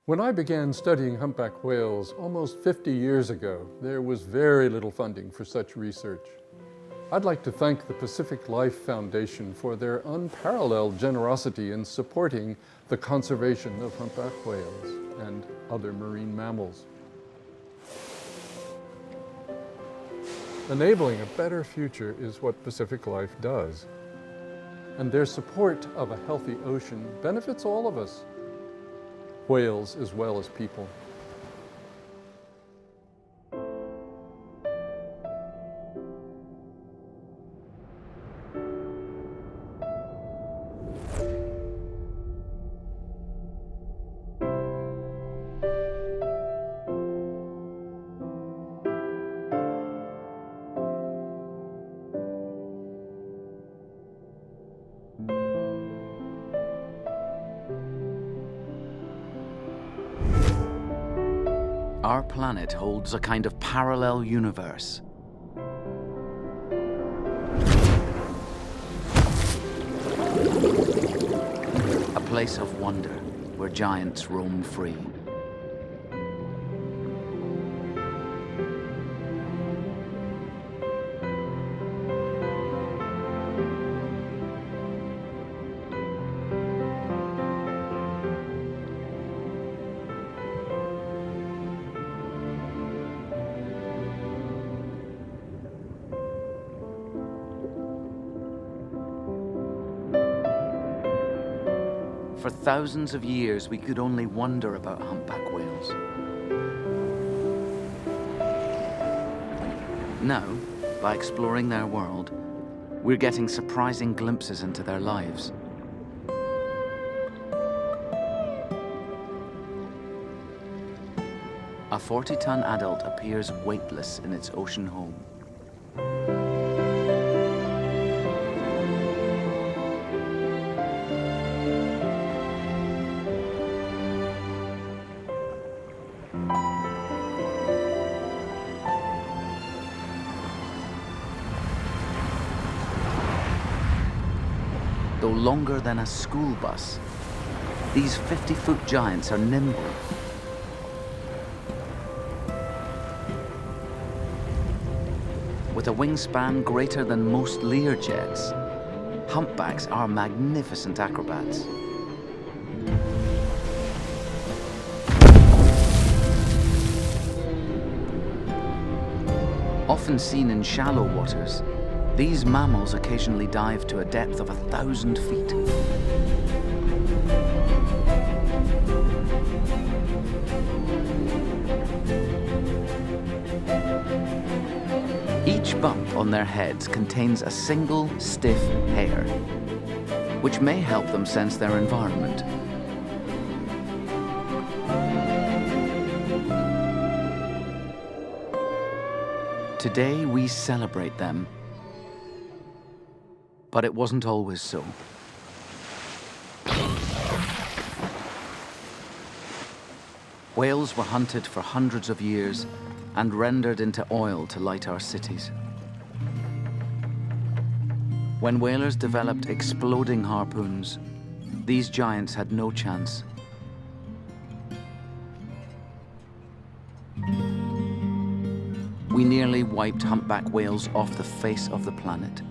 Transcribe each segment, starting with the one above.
When I began studying humpback whales almost 50 years ago, there was very little funding for such research. I'd like to thank the Pacific Life Foundation for their unparalleled generosity in supporting the conservation of humpback whales and other marine mammals. Enabling a better future is what Pacific Life does. And their support of a healthy ocean benefits all of us, whales as well as people. Our planet holds a kind of parallel universe. A place of wonder where giants roam free. For thousands of years, we could only wonder about humpback whales. Now, by exploring their world, we're getting surprising glimpses into their lives. A 40-ton adult appears weightless in its ocean home. Though longer than a school bus, these 50-foot giants are nimble. With a wingspan greater than most Learjets, humpbacks are magnificent acrobats. Often seen in shallow waters, these mammals occasionally dive to a depth of 1,000 feet. Each bump on their heads contains a single stiff hair, which may help them sense their environment. Today we celebrate them, but it wasn't always so. Whales were hunted for hundreds of years and rendered into oil to light our cities. When whalers developed exploding harpoons, these giants had no chance. We nearly wiped humpback whales off the face of the planet.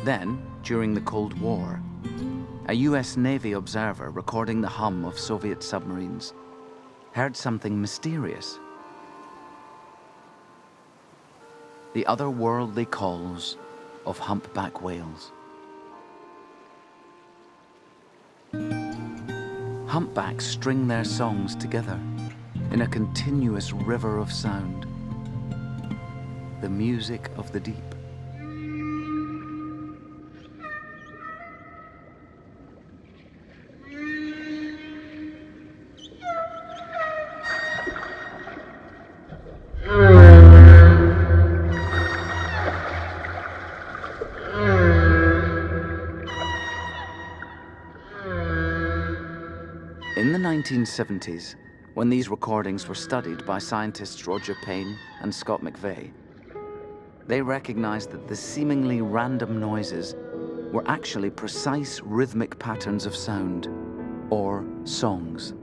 Then, during the Cold War, a US Navy observer recording the hum of Soviet submarines heard something mysterious. The otherworldly calls of humpback whales. Humpbacks string their songs together in a continuous river of sound, the music of the deep. In the 1970s, when these recordings were studied by scientists Roger Payne and Scott McVeigh, they recognized that the seemingly random noises were actually precise rhythmic patterns of sound, or songs.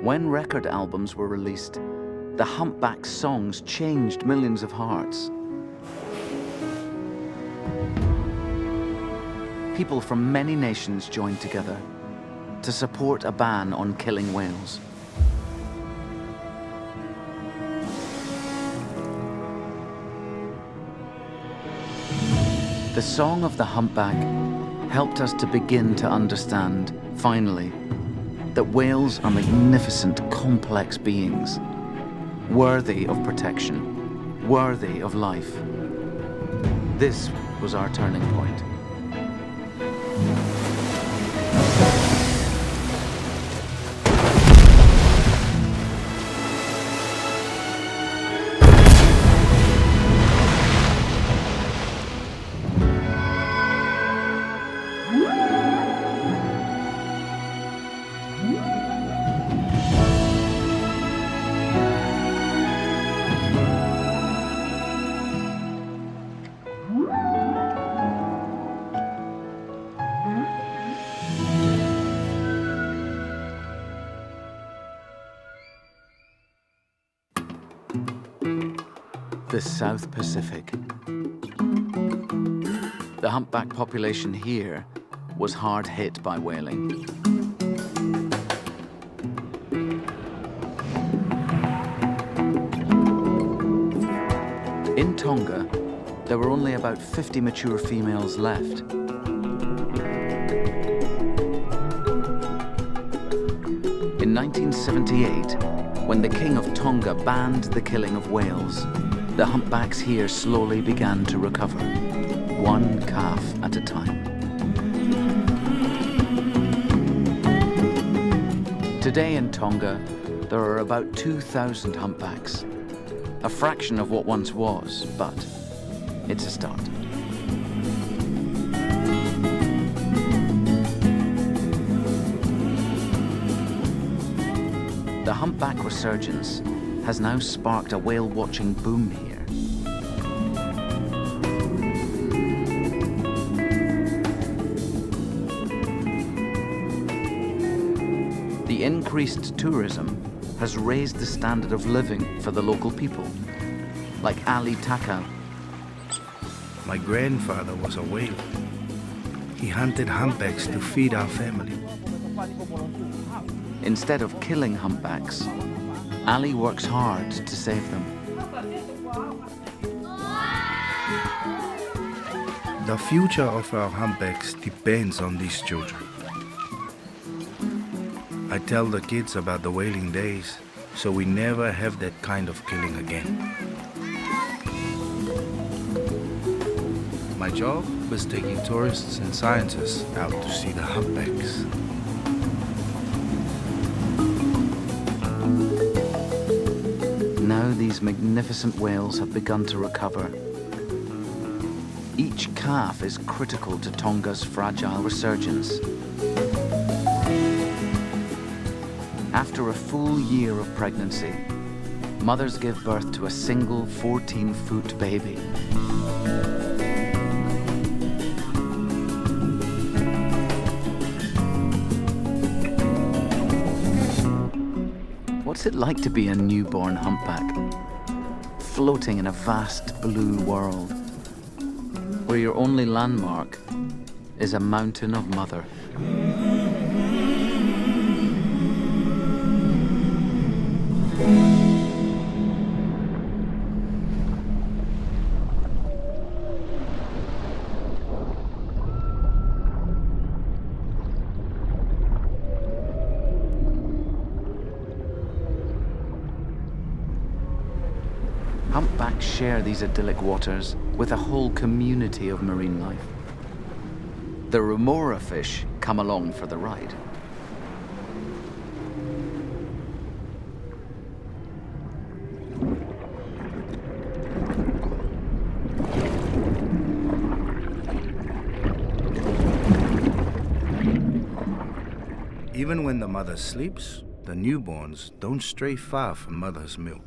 When record albums were released, the humpback songs changed millions of hearts. People from many nations joined together to support a ban on killing whales. The song of the humpback helped us to begin to understand, finally, that whales are magnificent, complex beings, worthy of protection, worthy of life. This was our turning point. The South Pacific. The humpback population here was hard hit by whaling. In Tonga, there were only about 50 mature females left. In 1978, when the King of Tonga banned the killing of whales, the humpbacks here slowly began to recover, one calf at a time. Today in Tonga, there are about 2,000 humpbacks, a fraction of what once was, but it's a start. The humpback resurgence has now sparked a whale-watching boom here. The increased tourism has raised the standard of living for the local people, like Ali Takao. My grandfather was a whaler. He hunted humpbacks to feed our family. Instead of killing humpbacks, Ali works hard to save them. The future of our humpbacks depends on these children. I tell the kids about the whaling days, so we never have that kind of killing again. My job was taking tourists and scientists out to see the humpbacks. Now these magnificent whales have begun to recover. Each calf is critical to Tonga's fragile resurgence. After a full year of pregnancy, mothers give birth to a single 14-foot baby. What's it like to be a newborn humpback, floating in a vast blue world, where your only landmark is a mountain of mother? Humpbacks share these idyllic waters with a whole community of marine life. The remora fish come along for the ride. Even when the mother sleeps, the newborns don't stray far from mother's milk.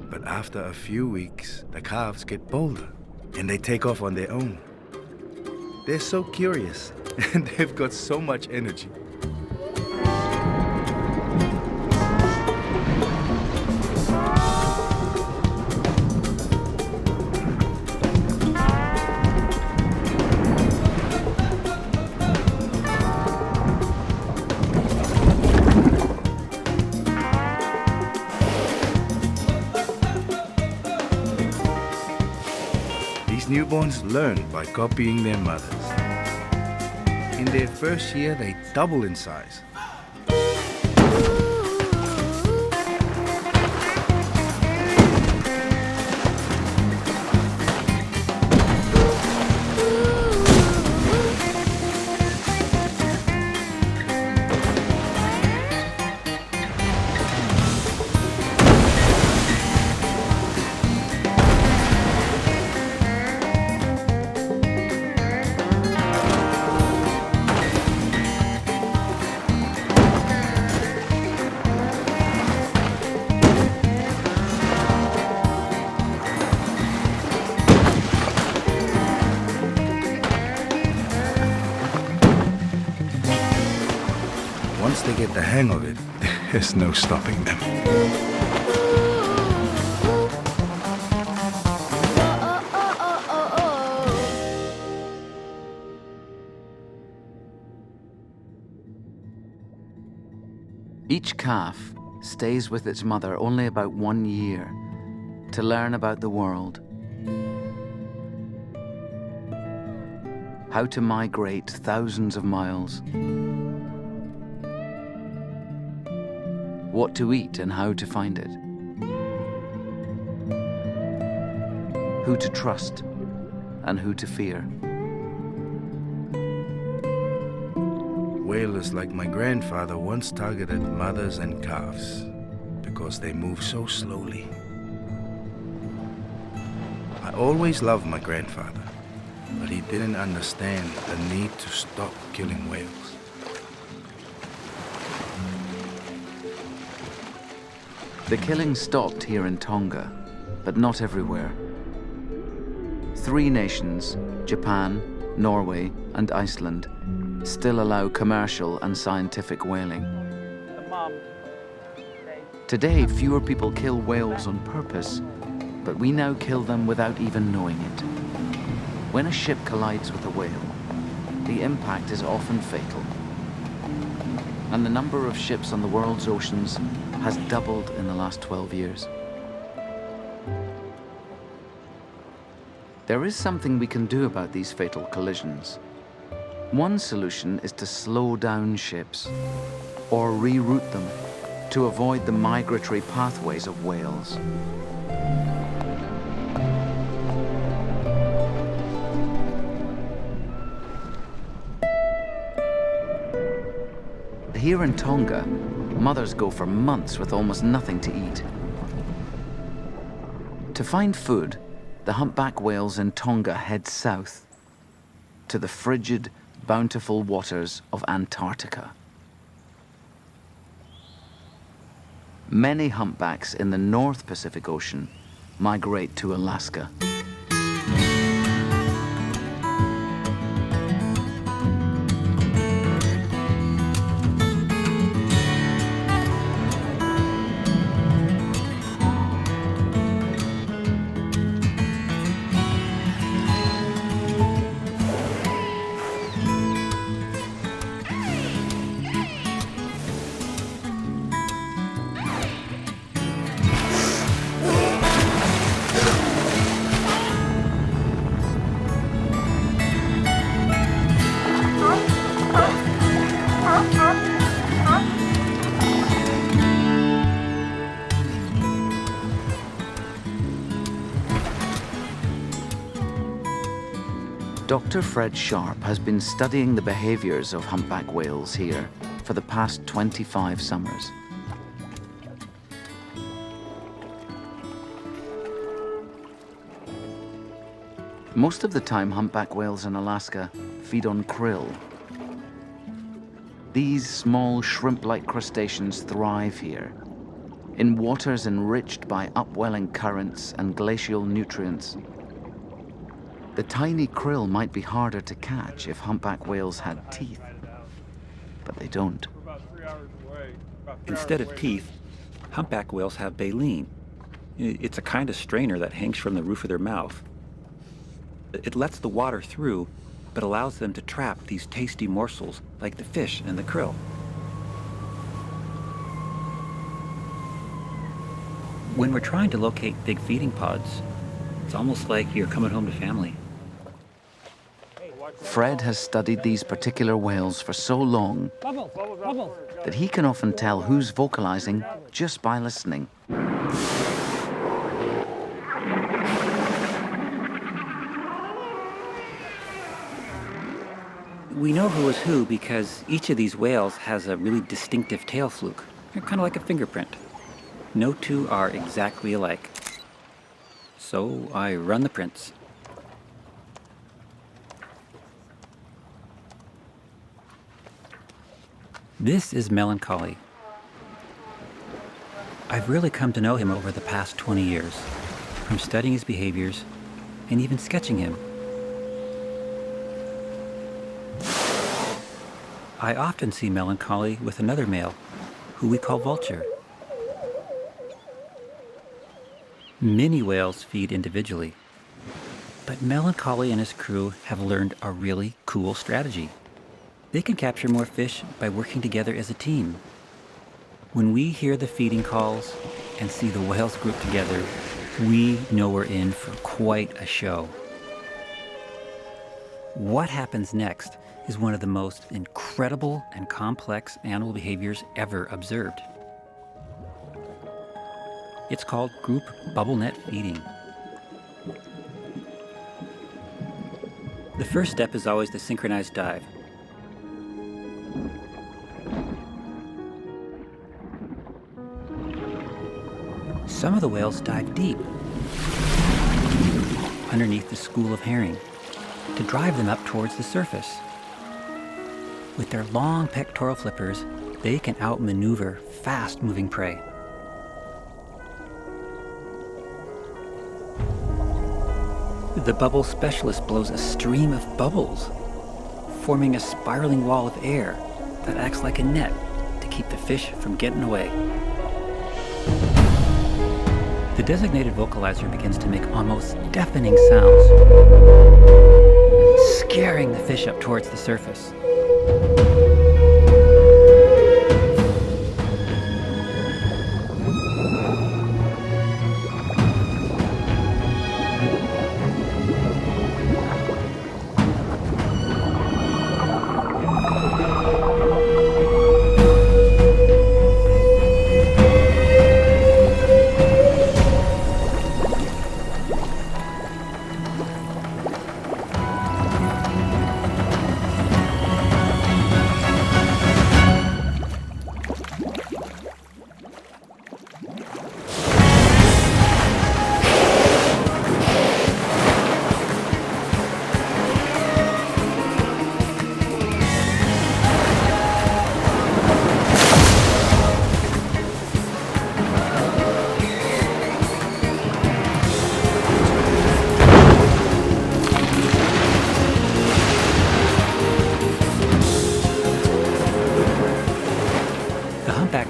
But after a few weeks, the calves get bolder and they take off on their own. They're so curious and they've got so much energy. Newborns learn by copying their mothers. In their first year, they double in size. Once they get the hang of it, there's no stopping them. Each calf stays with its mother only about 1 year to learn about the world, how to migrate thousands of miles, what to eat and how to find it, who to trust and who to fear. Whalers like my grandfather once targeted mothers and calves because they move so slowly. I always loved my grandfather, but he didn't understand the need to stop killing whales. The killing stopped here in Tonga, but not everywhere. 3 nations, Japan, Norway, and Iceland, still allow commercial and scientific whaling. Today, fewer people kill whales on purpose, but we now kill them without even knowing it. When a ship collides with a whale, the impact is often fatal, and the number of ships on the world's oceans has doubled in the last 12 years. There is something we can do about these fatal collisions. One solution is to slow down ships or reroute them to avoid the migratory pathways of whales. Here in Tonga, mothers go for months with almost nothing to eat. To find food, the humpback whales in Tonga head south to the frigid, bountiful waters of Antarctica. Many humpbacks in the North Pacific Ocean migrate to Alaska. Dr. Fred Sharp has been studying the behaviors of humpback whales here for the past 25 summers. Most of the time, humpback whales in Alaska feed on krill. These small shrimp-like crustaceans thrive here, in waters enriched by upwelling currents and glacial nutrients. The tiny krill might be harder to catch if humpback whales had teeth, but they don't. Instead of teeth, humpback whales have baleen. It's a kind of strainer that hangs from the roof of their mouth. It lets the water through, but allows them to trap these tasty morsels like the fish and the krill. When we're trying to locate big feeding pods, it's almost like you're coming home to family. Fred has studied these particular whales for so long that he can often tell who's vocalizing just by listening. We know who is who because each of these whales has a really distinctive tail fluke, kind of like a fingerprint. No two are exactly alike. So I run the prints. This is Melancholy. I've really come to know him over the past 20 years, from studying his behaviors and even sketching him. I often see Melancholy with another male, who we call Vulture. Many whales feed individually, but Melancholy and his crew have learned a really cool strategy. They can capture more fish by working together as a team. When we hear the feeding calls and see the whales grouped together, we know we're in for quite a show. What happens next is one of the most incredible and complex animal behaviors ever observed. It's called group bubble net feeding. The first step is always the synchronized dive. Some of the whales dive deep, underneath the school of herring, to drive them up towards the surface. With their long pectoral flippers, they can outmaneuver fast-moving prey. The bubble specialist blows a stream of bubbles, forming a spiraling wall of air that acts like a net to keep the fish from getting away. The designated vocalizer begins to make almost deafening sounds, scaring the fish up towards the surface.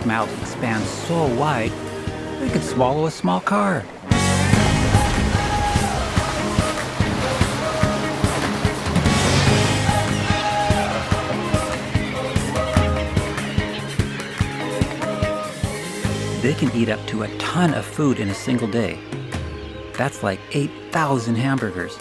Mouths expand so wide, they could swallow a small car. They can eat up to a ton of food in a single day. That's like 8,000 hamburgers.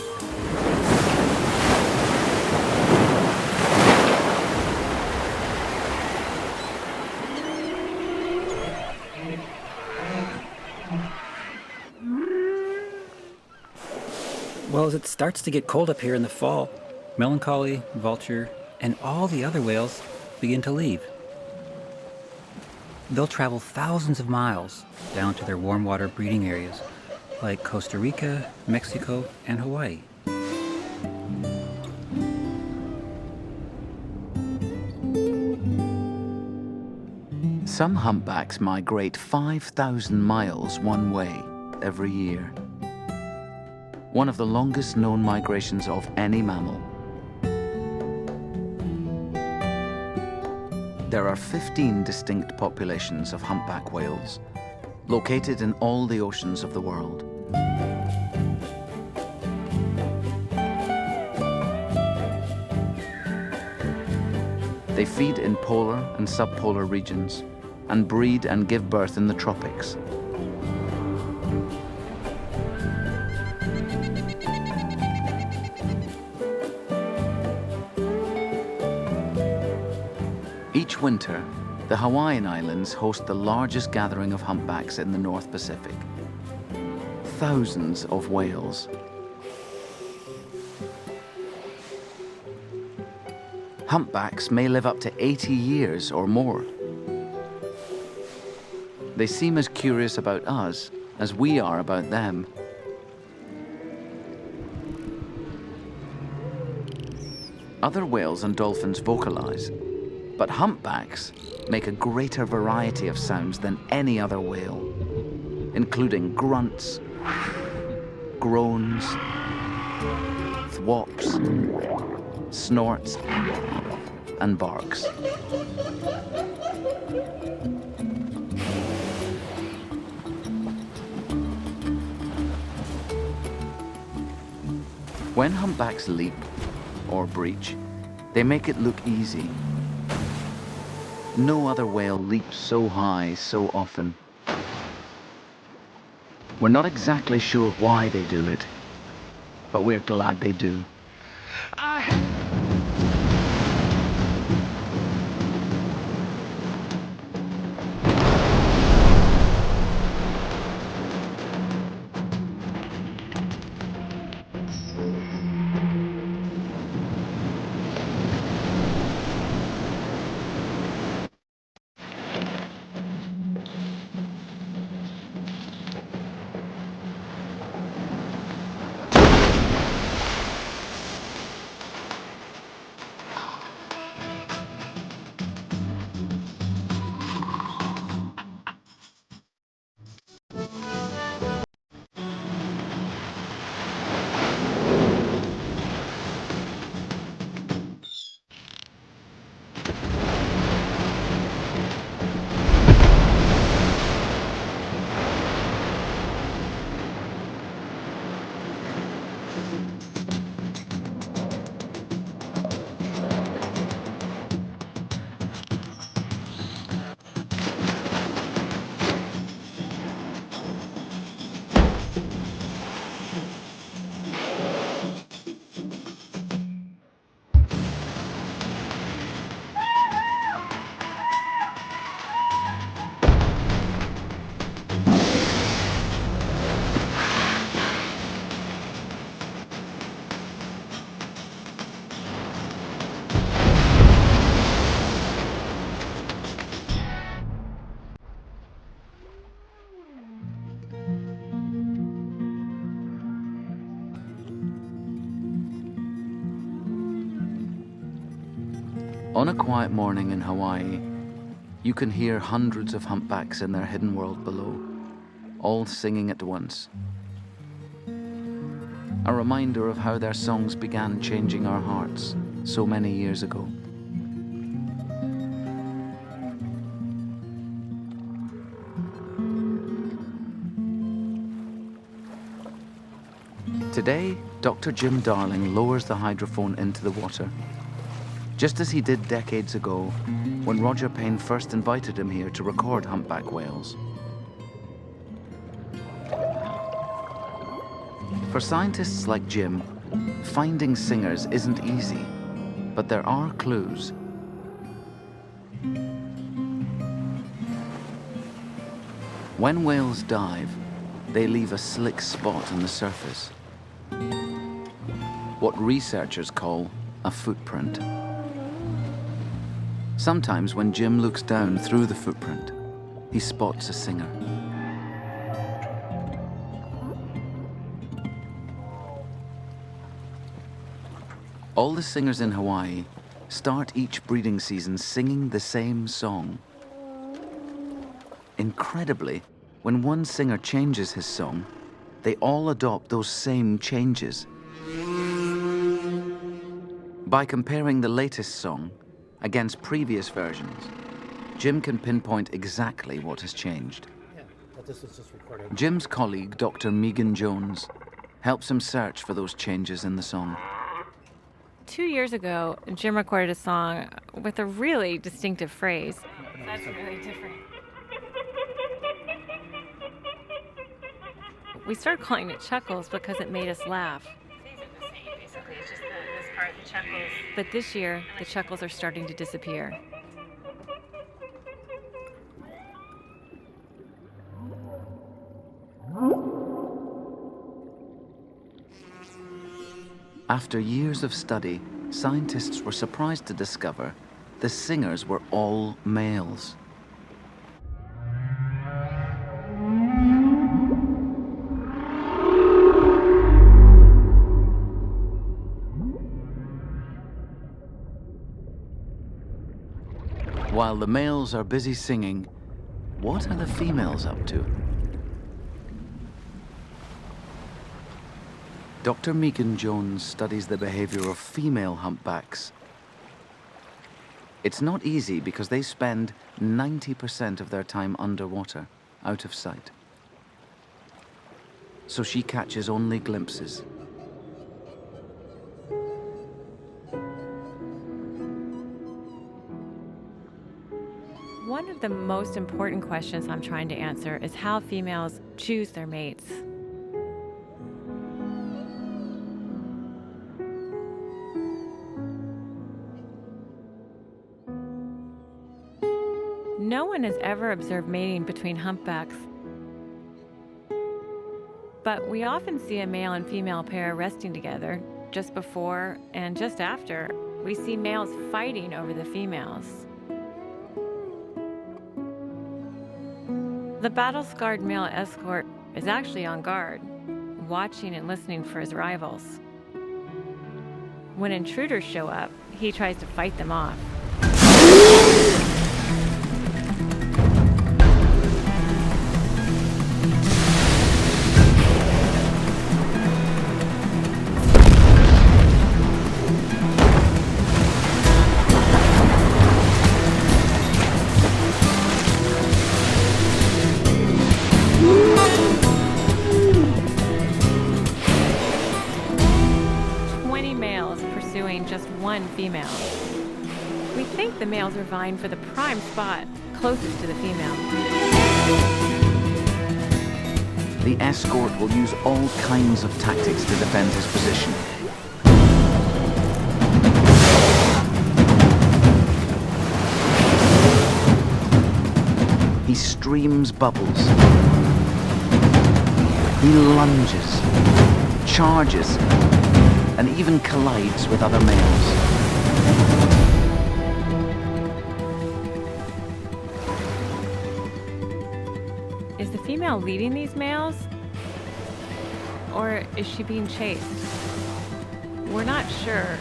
Well, as it starts to get cold up here in the fall, Melancholy, Vulture, and all the other whales begin to leave. They'll travel thousands of miles down to their warm water breeding areas, like Costa Rica, Mexico, and Hawaii. Some humpbacks migrate 5,000 miles one way every year. One of the longest known migrations of any mammal. There are 15 distinct populations of humpback whales, located in all the oceans of the world. They feed in polar and subpolar regions and breed and give birth in the tropics. Each winter, the Hawaiian Islands host the largest gathering of humpbacks in the North Pacific. Thousands of whales. Humpbacks may live up to 80 years or more. They seem as curious about us as we are about them. Other whales and dolphins vocalize, but humpbacks make a greater variety of sounds than any other whale, including grunts, groans, thwops, snorts, and barks. When humpbacks leap or breach, they make it look easy. No other whale leaps so high so often. We're not exactly sure why they do it, but we're glad they do. On a quiet morning in Hawaii, you can hear hundreds of humpbacks in their hidden world below, all singing at once. A reminder of how their songs began changing our hearts so many years ago. Today, Dr. Jim Darling lowers the hydrophone into the water, just as he did decades ago when Roger Payne first invited him here to record humpback whales. For scientists like Jim, finding singers isn't easy, but there are clues. When whales dive, they leave a slick spot on the surface, what researchers call a footprint. Sometimes when Jim looks down through the footprint, he spots a singer. All the singers in Hawaii start each breeding season singing the same song. Incredibly, when one singer changes his song, they all adopt those same changes. By comparing the latest song against previous versions, Jim can pinpoint exactly what has changed. Jim's colleague, Dr. Megan Jones, helps him search for those changes in the song. 2 years ago, Jim recorded a song with a really distinctive phrase. That's really different. We started calling it chuckles because it made us laugh. These are the same, basically. It's just this part, the chuckles. But this year, the chuckles are starting to disappear. After years of study, scientists were surprised to discover the singers were all males. While the males are busy singing, what are the females up to? Dr. Megan Jones studies the behavior of female humpbacks. It's not easy because they spend 90% of their time underwater, out of sight. So she catches only glimpses. One of the most important questions I'm trying to answer is how females choose their mates. No one has ever observed mating between humpbacks, but we often see a male and female pair resting together just before and just after. We see males fighting over the females. The battle-scarred male escort is actually on guard, watching and listening for his rivals. When intruders show up, he tries to fight them off. Just one female. We think the males are vying for the prime spot closest to the female. The escort will use all kinds of tactics to defend his position. He streams bubbles. He lunges, charges, and even collides with other males. Is the female leading these males? Or is she being chased? We're not sure,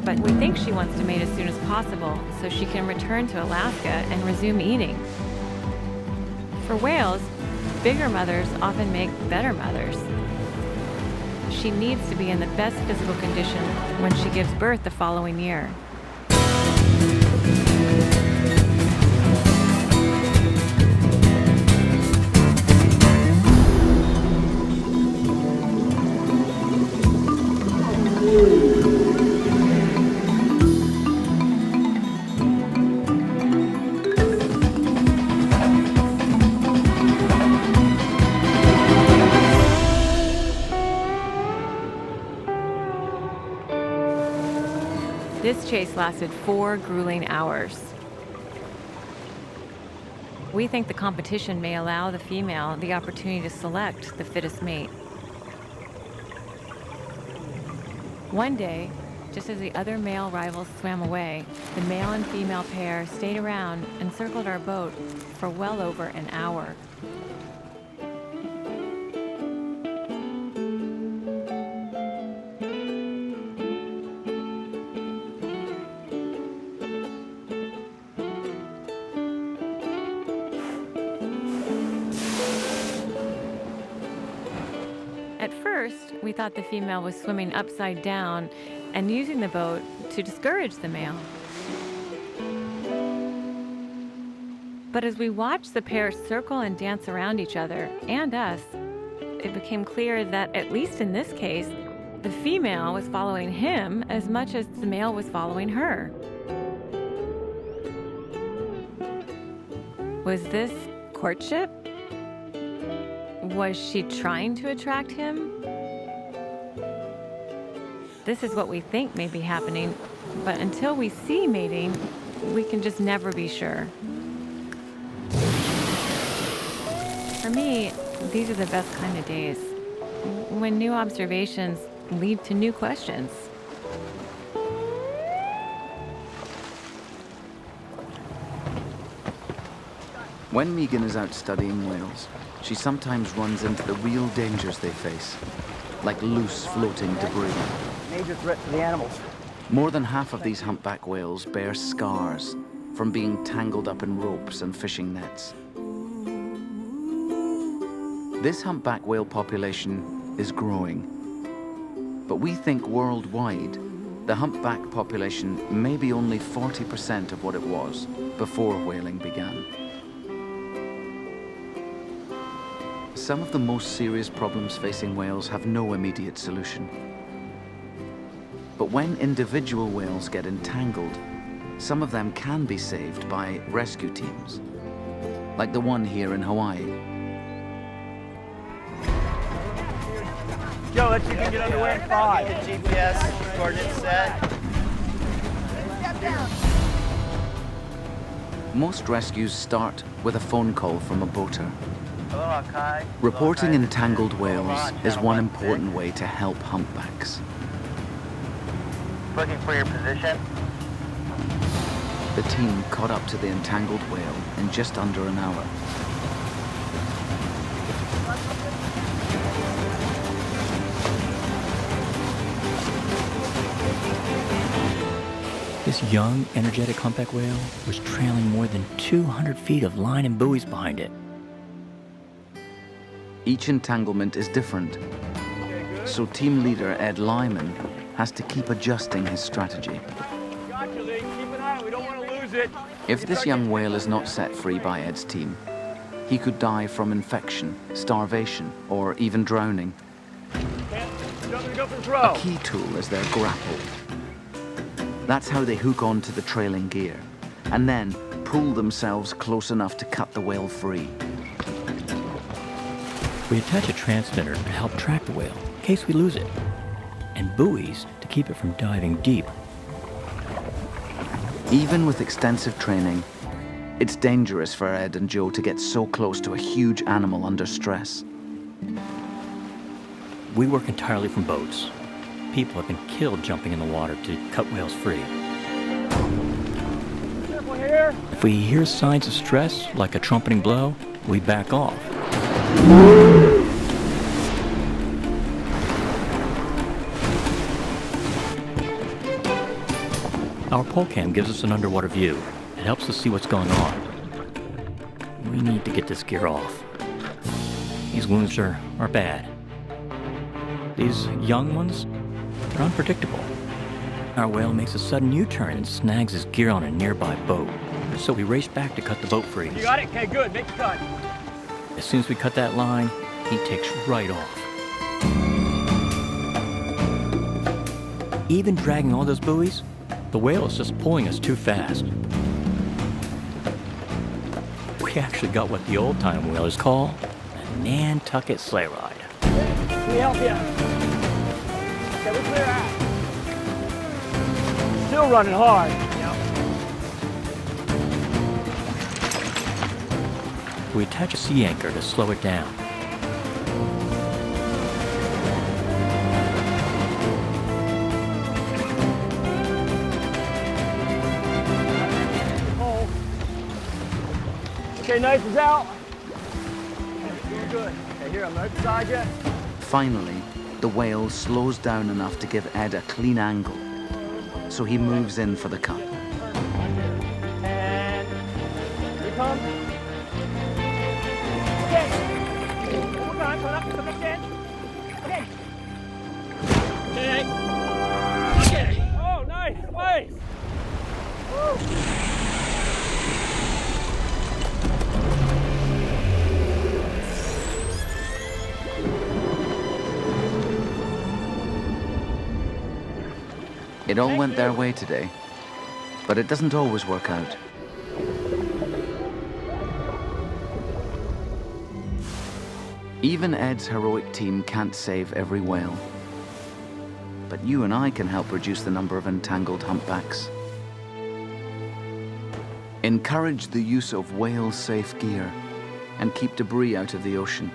but we think she wants to mate as soon as possible so she can return to Alaska and resume eating. For whales, bigger mothers often make better mothers. She needs to be in the best physical condition when she gives birth the following year. This chase lasted 4 grueling hours. We think the competition may allow the female the opportunity to select the fittest mate. One day, just as the other male rivals swam away, the male and female pair stayed around and circled our boat for well over an hour. first, we thought the female was swimming upside down and using the boat to discourage the male. But as we watched the pair circle and dance around each other and us, it became clear that, at least in this case, the female was following him as much as the male was following her. Was this courtship? Was she trying to attract him? This is what we think may be happening, but until we see mating, we can just never be sure. For me, these are the best kind of days, when new observations lead to new questions. When Megan is out studying whales, she sometimes runs into the real dangers they face, like loose floating debris. Major threat to the animals. More than half of these humpback whales bear scars from being tangled up in ropes and fishing nets. This humpback whale population is growing, but we think worldwide the humpback population may be only 40% of what it was before whaling began. Some of the most serious problems facing whales have no immediate solution. But when individual whales get entangled, some of them can be saved by rescue teams, like the one here in Hawaii. Joe, let's see if you can get underway in 5. GPS coordinates set. Most rescues start with a phone call from a boater. Hello, Kai. Reporting entangled whales is one important way to help humpbacks. Looking for your position. The team caught up to the entangled whale in just under an hour. This young, energetic humpback whale was trailing more than 200 feet of line and buoys behind it. Each entanglement is different, so team leader Ed Lyman has to keep adjusting his strategy. Gotcha, Lee. Keep an eye on it. We don't want to lose it. If this young whale is not set free by Ed's team, he could die from infection, starvation, or even drowning. Go for throw. A key tool is their grapple. That's how they hook onto the trailing gear, and then pull themselves close enough to cut the whale free. We attach a transmitter to help track the whale in case we lose it, and buoys to keep it from diving deep. Even with extensive training, it's dangerous for Ed and Joe to get so close to a huge animal under stress. We work entirely from boats. People have been killed jumping in the water to cut whales free. Careful here. If we hear signs of stress, like a trumpeting blow, we back off. Our pole cam gives us an underwater view. It helps us see what's going on. We need to get this gear off. These wounds are bad. These young ones, they're unpredictable. Our whale makes a sudden U-turn and snags his gear on a nearby boat. So we race back to cut the boat free. You got it? Okay, good. Make the cut. As soon as we cut that line, he takes right off. Even dragging all those buoys, the whale is just pulling us too fast. We actually got what the old-time whalers call a Nantucket sleigh ride. Let me help you. Okay, we're clear out. Still running hard. We attach a sea anchor to slow it down. Okay, knife is out. You're good. Okay, here, I'm right beside you. Finally, the whale slows down enough to give Ed a clean angle, so he moves in for the cut. And here we come. Okay. One more time, come up again. Okay. It all went their way today, but it doesn't always work out. Even Ed's heroic team can't save every whale. But you and I can help reduce the number of entangled humpbacks. Encourage the use of whale-safe gear and keep debris out of the ocean.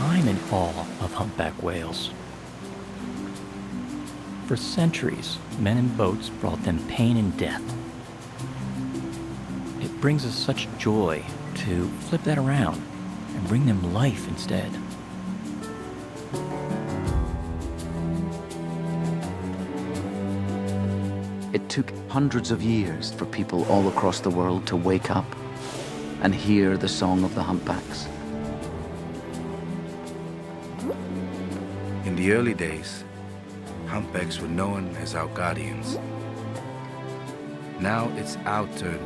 I'm in awe of humpback whales. For centuries, men in boats brought them pain and death. It brings us such joy to flip that around and bring them life instead. It took hundreds of years for people all across the world to wake up and hear the song of the humpbacks. In the early days, humpbacks were known as our guardians. Now it's our turn.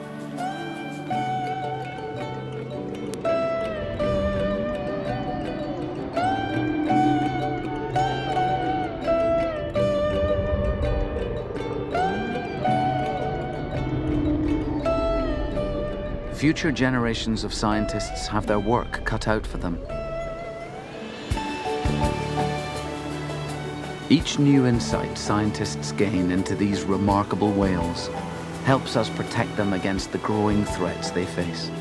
Future generations of scientists have their work cut out for them. Each new insight scientists gain into these remarkable whales helps us protect them against the growing threats they face.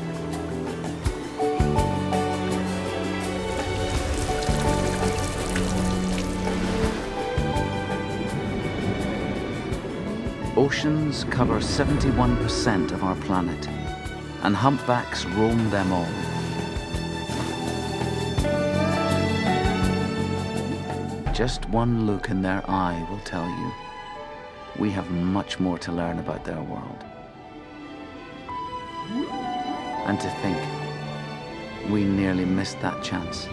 Oceans cover 71% of our planet, and humpbacks roam them all. Just one look in their eye will tell you we have much more to learn about their world. And to think, we nearly missed that chance.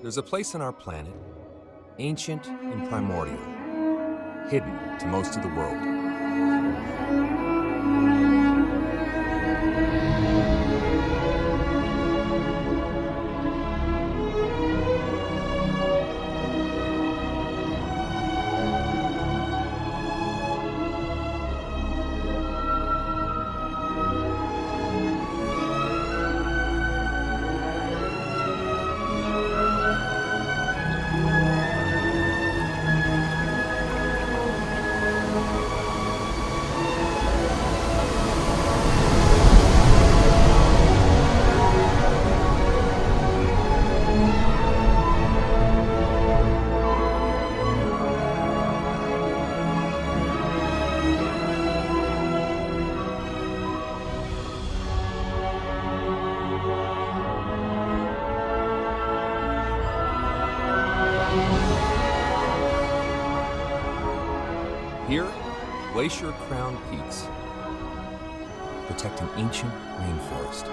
There's a place on our planet, ancient and primordial, hidden to most of the world. Here, glacier-crowned peaks, protecting ancient rainforest.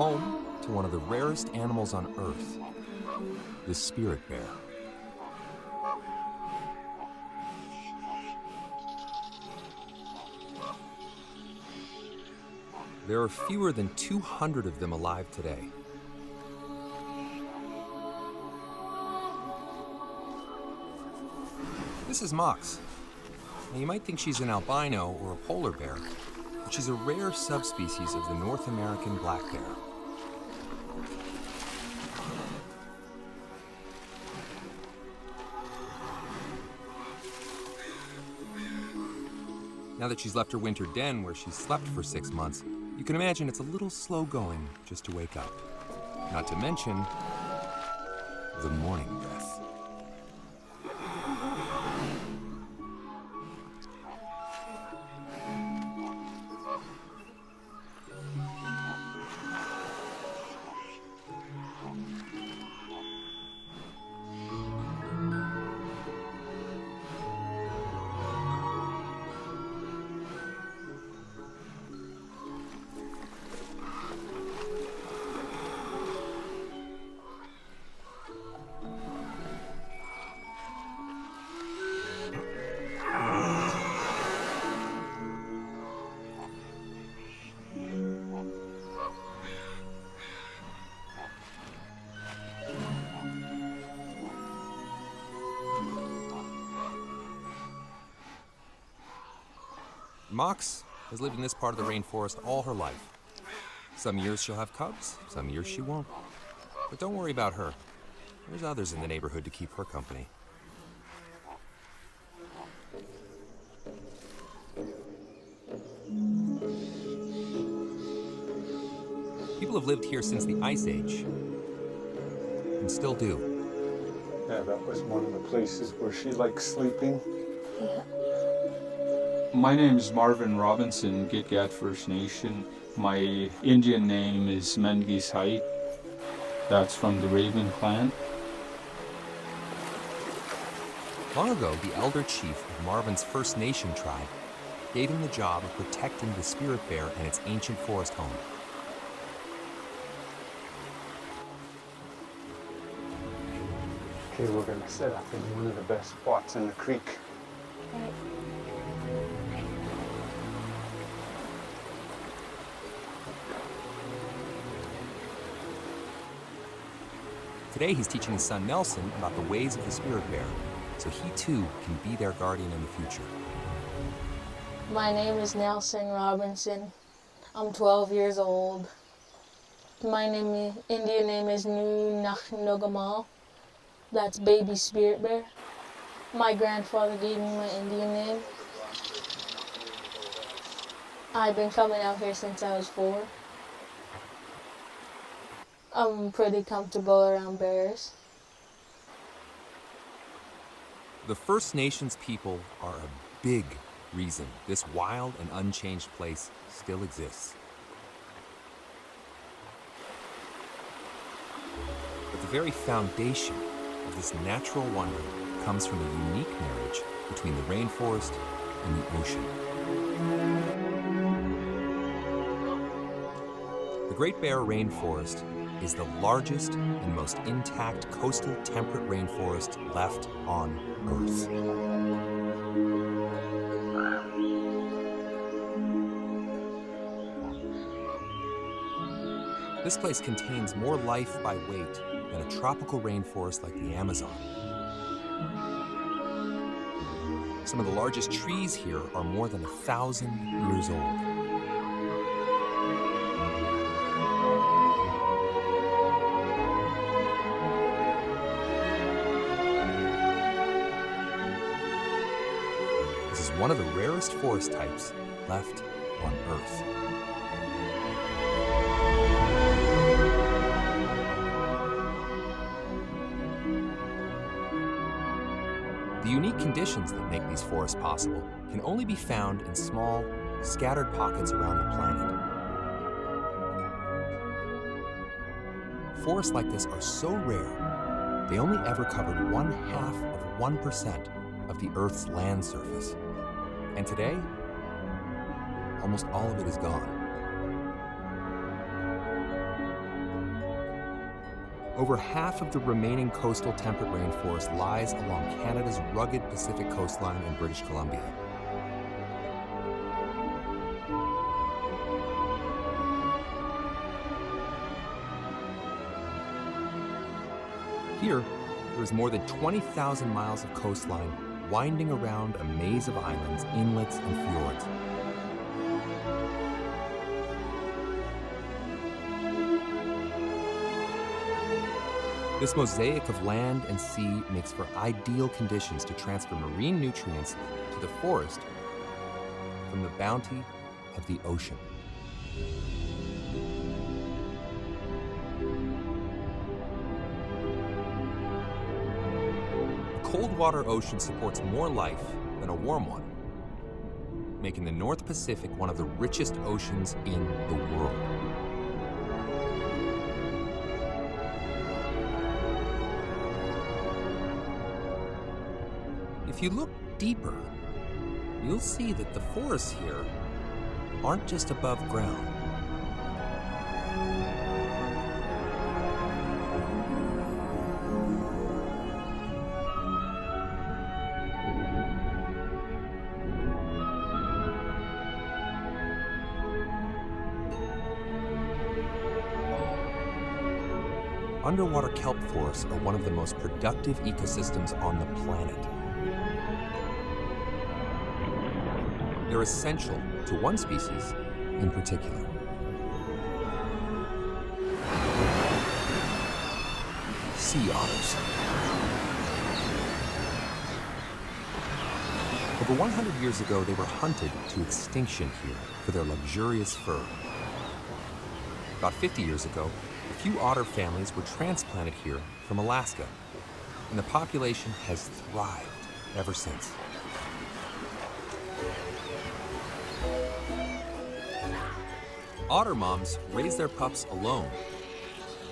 home to one of the rarest animals on Earth, the spirit bear. There are fewer than 200 of them alive today. This is Mox. Now, you might think she's an albino or a polar bear, but she's a rare subspecies of the North American black bear. Now that she's left her winter den where she's slept for 6 months, you can imagine it's a little slow going just to wake up. Not to mention the morning breath. Mox has lived in this part of the rainforest all her life. Some years she'll have cubs, some years she won't. But don't worry about her. There's others in the neighborhood to keep her company. People have lived here since the Ice Age, and still do. Yeah, that was one of the places where she liked sleeping. My name is Marvin Robinson, Gitgat First Nation. My Indian name is Mengi's Height. That's from the Raven clan. Long ago, the elder chief of Marvin's First Nation tribe gave him the job of protecting the spirit bear and its ancient forest home. Okay, we're gonna set up in one of the best spots in the creek. Today, he's teaching his son Nelson about the ways of the spirit bear, so he too can be their guardian in the future. My name is Nelson Robinson. I'm 12 years old. My Indian name is Nunakhnogamal. That's baby spirit bear. My grandfather gave me my Indian name. I've been coming out here since I was 4. I'm pretty comfortable around bears. The First Nations people are a big reason this wild and unchanged place still exists. But the very foundation of this natural wonder comes from a unique marriage between the rainforest and the ocean. The Great Bear Rainforest is the largest and most intact coastal temperate rainforest left on Earth. This place contains more life by weight than a tropical rainforest like the Amazon. Some of the largest trees here are more than 1,000 years old. This is one of the rarest forest types left on Earth. The unique conditions that make these forests possible can only be found in small, scattered pockets around the planet. Forests like this are so rare, they only ever covered 0.5% of the Earth's land surface. And today, almost all of it is gone. Over half of the remaining coastal temperate rainforest lies along Canada's rugged Pacific coastline in British Columbia. Here, there is more than 20,000 miles of coastline winding around a maze of islands, inlets, and fjords. This mosaic of land and sea makes for ideal conditions to transfer marine nutrients to the forest from the bounty of the ocean. A cold water ocean supports more life than a warm one, making the North Pacific one of the richest oceans in the world. If you look deeper, you'll see that the forests here aren't just above ground. Underwater kelp forests are one of the most productive ecosystems on the planet. They're essential to one species in particular. Sea otters. Over 100 years ago, they were hunted to extinction here for their luxurious fur. About 50 years ago, a few otter families were transplanted here from Alaska, and the population has thrived ever since. Otter moms raise their pups alone,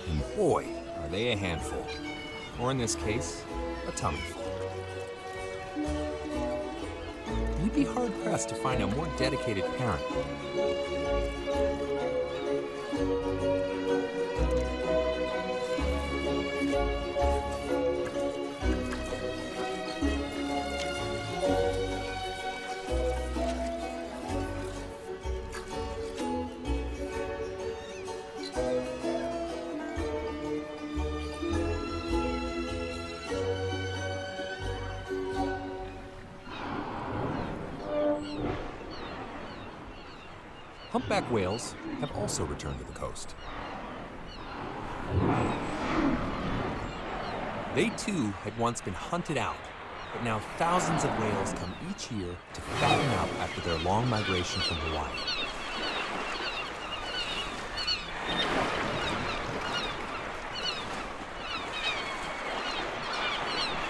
and boy, are they a handful. Or in this case, a tummyful. You'd be hard-pressed to find a more dedicated parent. Humpback whales have also returned to the coast. They too had once been hunted out, but now thousands of whales come each year to fatten up after their long migration from Hawaii.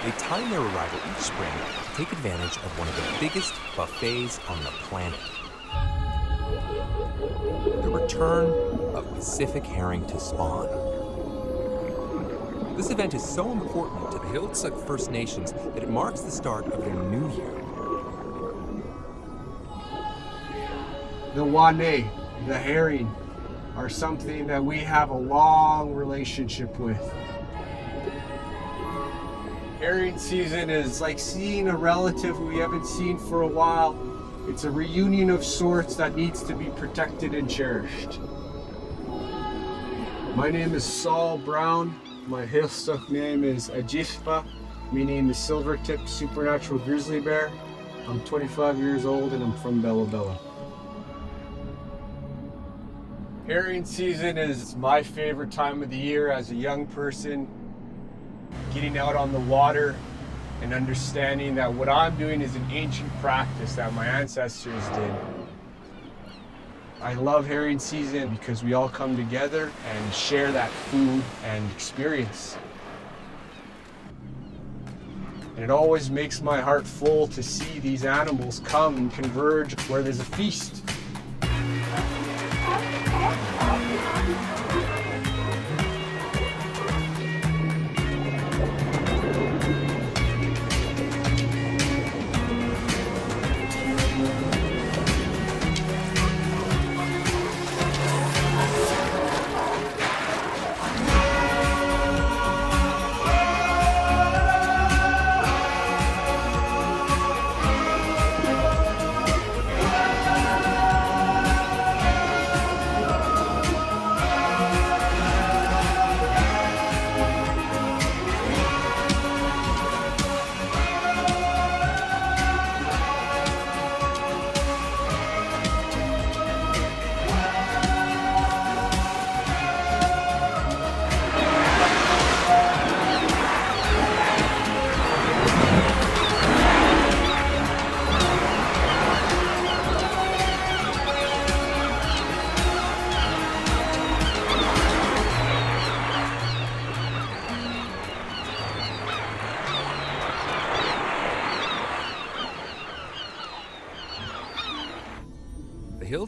They time their arrival each spring to take advantage of one of the biggest buffets on the planet. The return of Pacific herring to spawn. This event is so important to the Hiltzik First Nations that it marks the start of their new year. The wane, the herring, are something that we have a long relationship with. Herring season is like seeing a relative we haven't seen for a while. It's a reunion of sorts that needs to be protected and cherished. My name is Saul Brown. My Hiltzik name is Ajishpa, meaning the silver-tipped supernatural grizzly bear. I'm 25 years old and I'm from Bella Bella. Herring season is my favorite time of the year as a young person. Getting out on the water and understanding that what I'm doing is an ancient practice that my ancestors did. I love herring season because we all come together and share that food and experience. And it always makes my heart full to see these animals come and converge where there's a feast.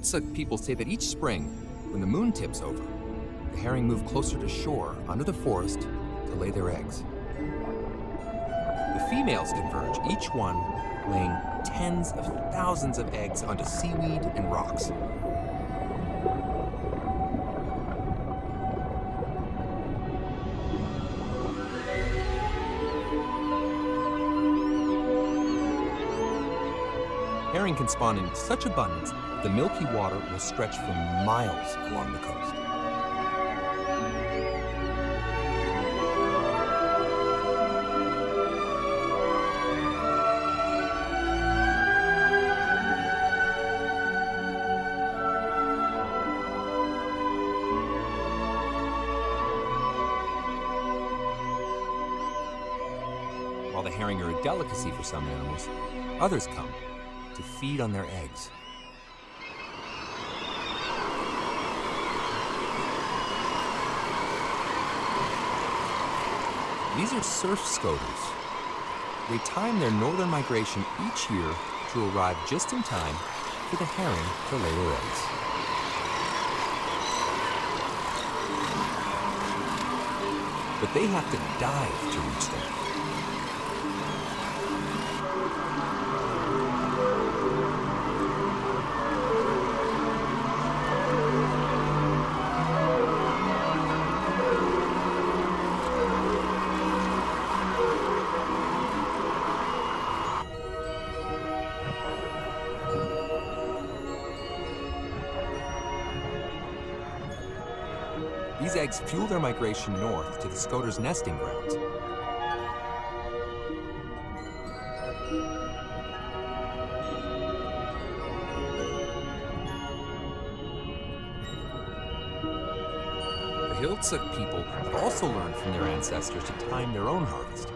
Heiltsuk people say that each spring, when the moon tips over, the herring move closer to shore under the forest to lay their eggs. The females converge, each one laying tens of thousands of eggs onto seaweed and rocks. Herring can spawn in such abundance, the milky water will stretch for miles along the coast. While the herring are a delicacy for some animals, others come to feed on their eggs. These are surf scoters. They time their northern migration each year to arrive just in time for the herring to lay their eggs. But they have to dive to reach them. These eggs fuel their migration north to the scoter's nesting grounds. The Heiltsuk people have also learned from their ancestors to time their own harvest.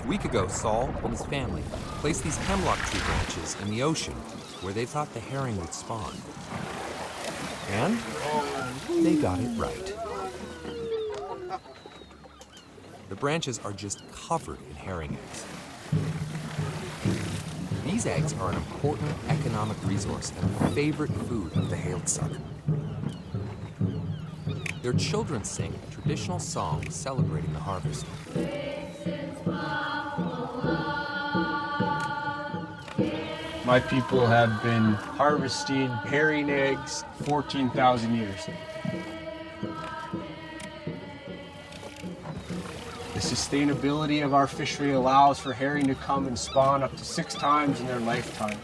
A week ago, Saul and his family placed these hemlock tree branches in the ocean where they thought the herring would spawn. And they got it right. The branches are just covered in herring eggs. These eggs are an important economic resource and a favorite food of the Heiltsuk. Their children sing a traditional song celebrating the harvest. My people have been harvesting herring eggs 14,000 years. The sustainability of our fishery allows for herring to come and spawn up to 6 times in their lifetime,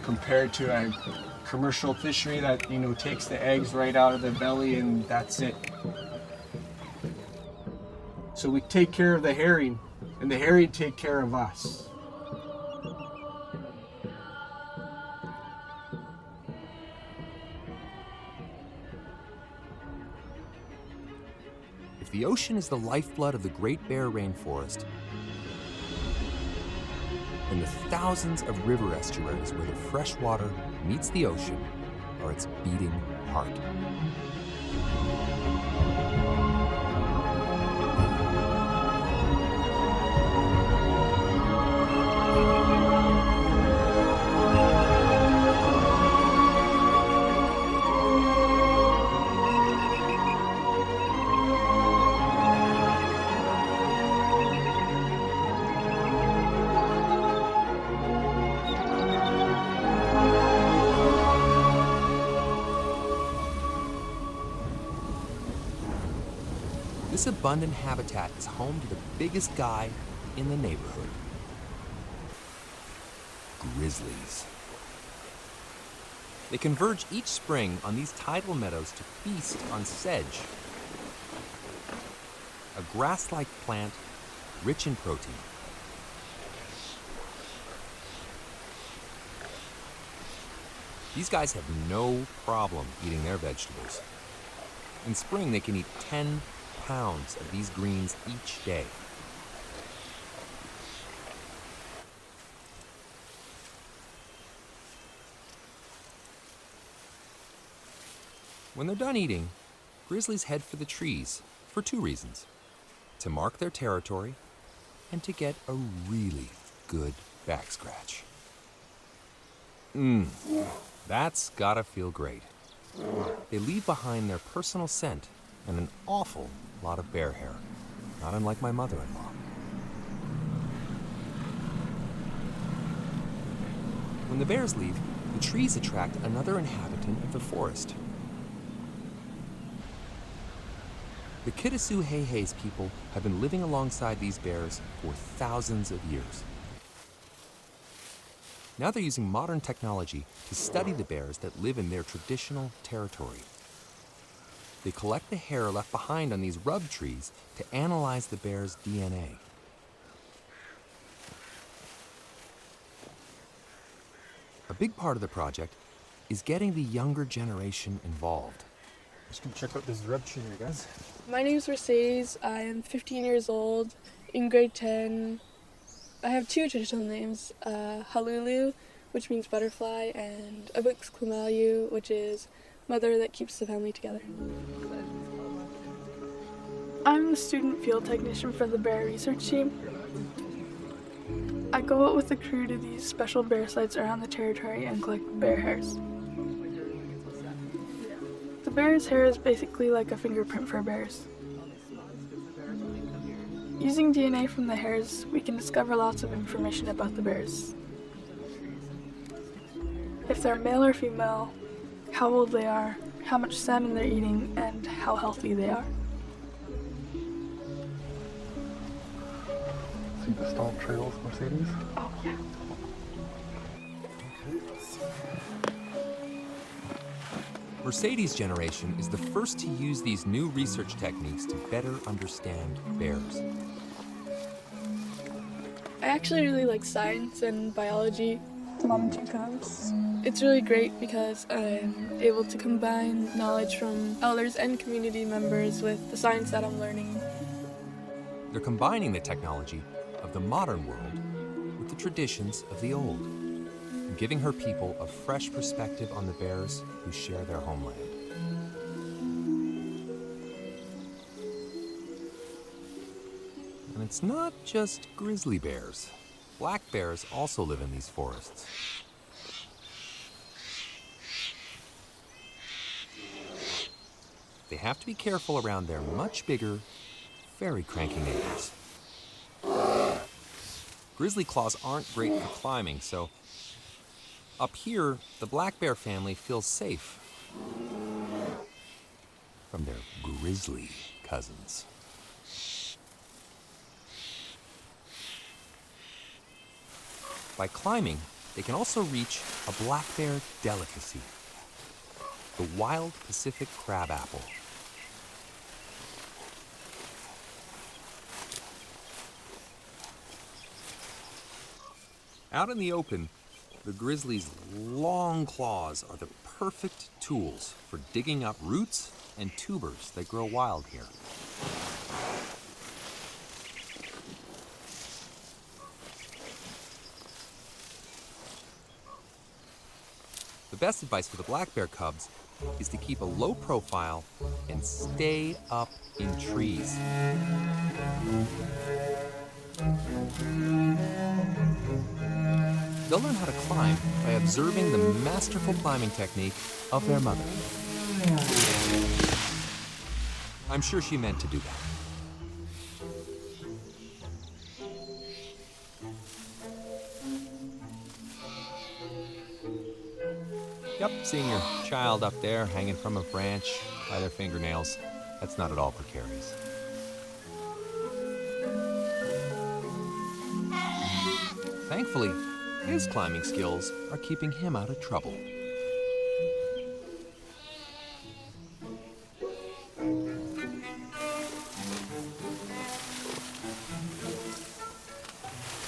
compared to a commercial fishery that, takes the eggs right out of the belly and that's it. So we take care of the herring, and the herring take care of us. If the ocean is the lifeblood of the Great Bear Rainforest, then the thousands of river estuaries where the fresh water meets the ocean are its beating heart. This abundant habitat is home to the biggest guy in the neighborhood. Grizzlies. They converge each spring on these tidal meadows to feast on sedge, a grass-like plant rich in protein. These guys have no problem eating their vegetables. In spring, they can eat 10 pounds of these greens each day. When they're done eating, grizzlies head for the trees for 2 reasons: to mark their territory and to get a really good back scratch. That's gotta feel great. They leave behind their personal scent and an awful lot of bear hair, not unlike my mother-in-law. When the bears leave, the trees attract another inhabitant of the forest. The Kitasoo Heiheis people have been living alongside these bears for thousands of years. Now they're using modern technology to study the bears that live in their traditional territory. They collect the hair left behind on these rub trees to analyze the bear's DNA. A big part of the project is getting the younger generation involved. Just gonna check out this rub tree here, guys. My name's Mercedes. I am 15 years old, in grade 10. I have two traditional names, Halulu, which means butterfly, and Abuxklamayu, which is mother that keeps the family together. I'm the student field technician for the bear research team. I go out with the crew to these special bear sites around the territory and collect bear hairs. The bear's hair is basically like a fingerprint for bears. Using DNA from the hairs, we can discover lots of information about the bears. If they're male or female, how old they are, how much salmon they're eating, and how healthy they are. See the stomp trails, Mercedes? Oh, yeah. Mercedes' generation is the first to use these new research techniques to better understand bears. I actually really like science and biology. Mom and two calves. It's really great because I'm able to combine knowledge from elders and community members with the science that I'm learning. They're combining the technology of the modern world with the traditions of the old, and giving her people a fresh perspective on the bears who share their homeland. And it's not just grizzly bears. Black bears also live in these forests. They have to be careful around their much bigger, very cranky neighbors. Grizzly claws aren't great for climbing, so up here, the black bear family feels safe from their grizzly cousins. By climbing, they can also reach a black bear delicacy, the wild Pacific crabapple. Out in the open, the grizzly's long claws are the perfect tools for digging up roots and tubers that grow wild here. The best advice for the black bear cubs is to keep a low profile and stay up in trees. They'll learn how to climb by observing the masterful climbing technique of their mother. I'm sure she meant to do that. Yep, seeing your child up there hanging from a branch by their fingernails, that's not at all precarious. Thankfully, his climbing skills are keeping him out of trouble.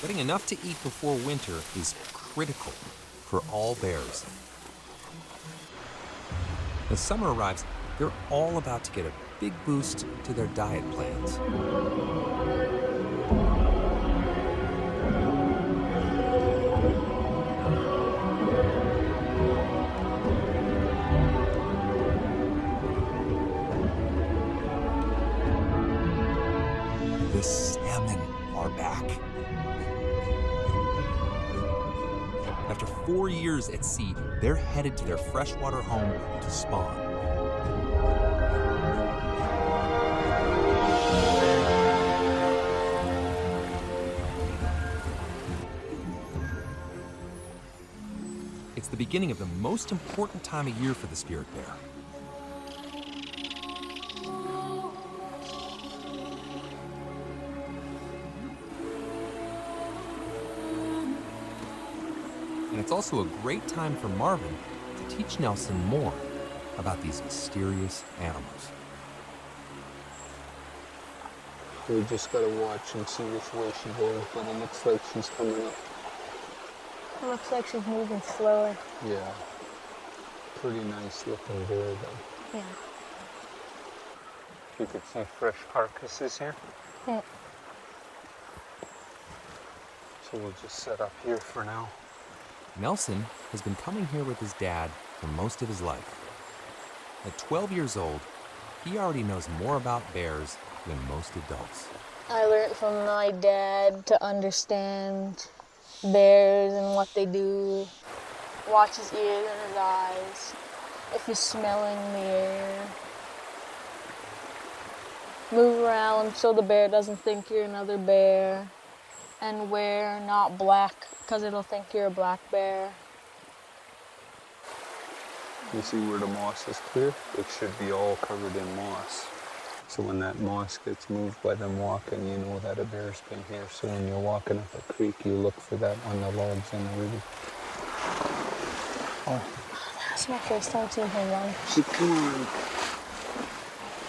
Getting enough to eat before winter is critical for all bears. As summer arrives, they're all about to get a big boost to their diet plans. The salmon are back. After 4 years at sea, they're headed to their freshwater home to spawn. It's the beginning of the most important time of year for the spirit bear. And it's also a great time for Marvin to teach Nelson more about these mysterious animals. We just gotta watch and see which way she goes, but it looks like she's coming up. It looks like she's moving slower. Yeah. Pretty nice looking bear though. Yeah. You could see fresh carcasses here. Yeah. So we'll just set up here for now. Nelson has been coming here with his dad for most of his life. At 12 years old, he already knows more about bears than most adults. I learned from my dad to understand bears and what they do. Watch his ears and his eyes. If he's smelling the air. Move around so the bear doesn't think you're another bear. And wear not black because it'll think you're a black bear. You see where the moss is clear? It should be all covered in moss. So when that moss gets moved by them walking, you know that a bear's been here. So when you're walking up a creek, you look for that on the logs and the river. Oh. That's my first time seeing her run. Come on.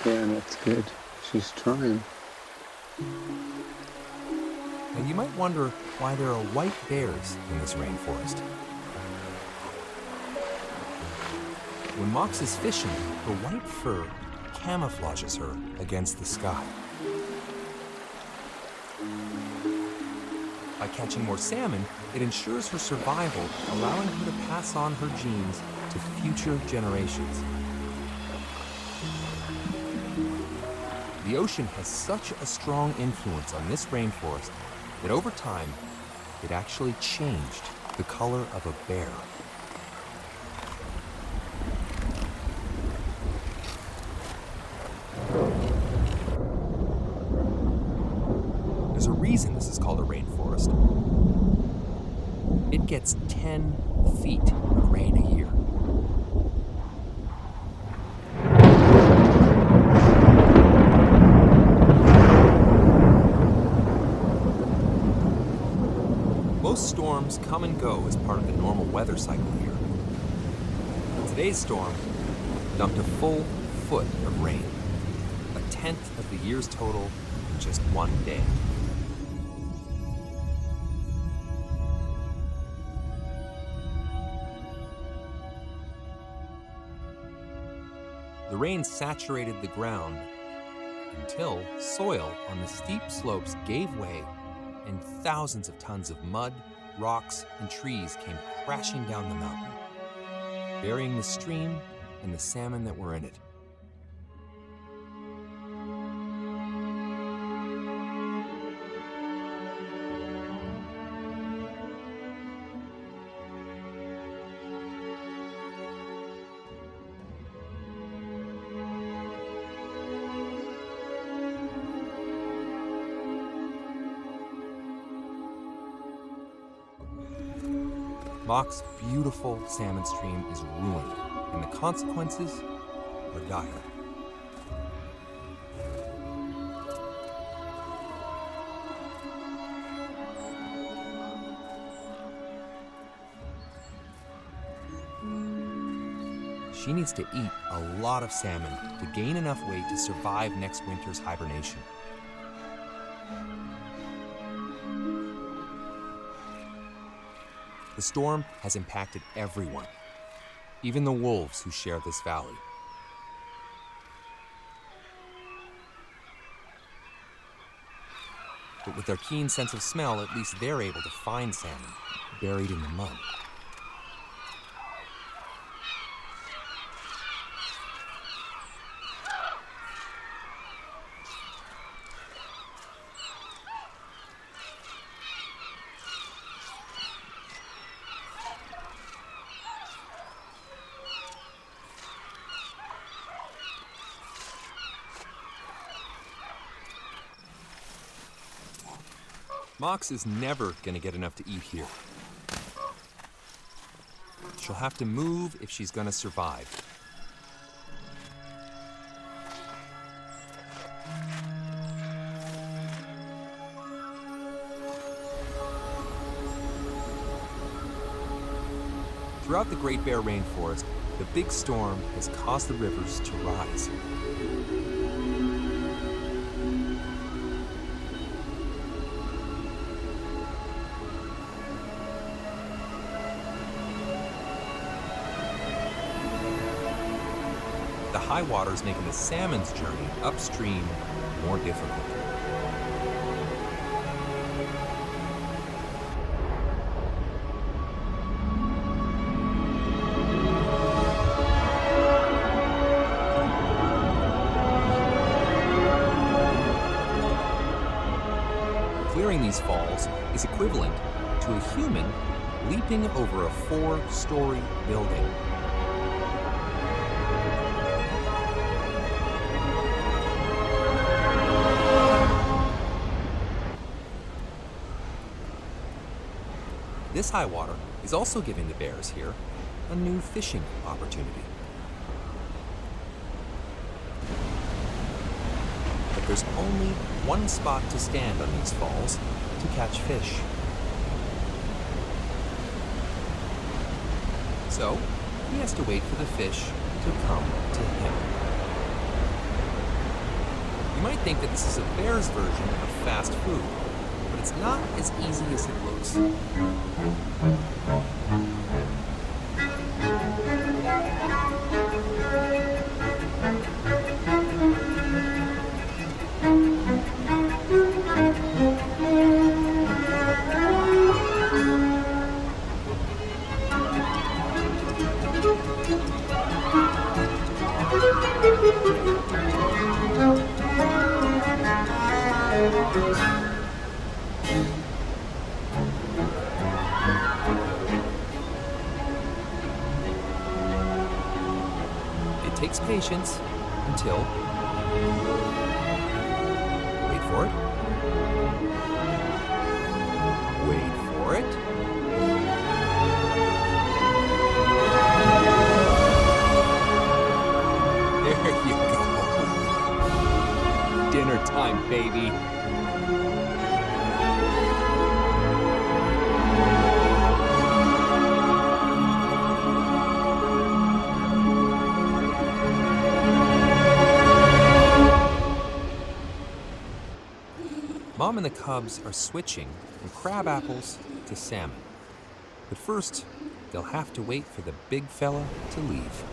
Yeah, that's good. She's trying. And you might wonder why there are white bears in this rainforest. When Mox is fishing, her white fur camouflages her against the sky. By catching more salmon, it ensures her survival, allowing her to pass on her genes to future generations. The ocean has such a strong influence on this rainforest that over time, it actually changed the color of a bear. There's a reason this is called a rainforest. It gets 10 feet of rain a year. Most storms come and go as part of the normal weather cycle here. Today's storm dumped a full foot of rain, a tenth of the year's total in just one day. The rain saturated the ground until soil on the steep slopes gave way and thousands of tons of mud, rocks, and trees came crashing down the mountain, burying the stream and the salmon that were in it. Mock's beautiful salmon stream is ruined, and the consequences are dire. She needs to eat a lot of salmon to gain enough weight to survive next winter's hibernation. The storm has impacted everyone, even the wolves who share this valley. But with their keen sense of smell, at least they're able to find salmon buried in the mud. Mox is never gonna get enough to eat here. She'll have to move if she's gonna survive. Throughout the Great Bear Rainforest, the big storm has caused the rivers to rise. The high water is making the salmon's journey upstream more difficult. Clearing these falls is equivalent to a human leaping over a 4-story building. This high water is also giving the bears here a new fishing opportunity. But there's only one spot to stand on these falls to catch fish. So he has to wait for the fish to come to him. You might think that this is a bear's version of fast food, but it's not as easy as it looks. It takes patience until... Wait for it. Wait for it. There you go. Dinner time, baby. Mom and the cubs are switching from crab apples to salmon. But first, they'll have to wait for the big fella to leave.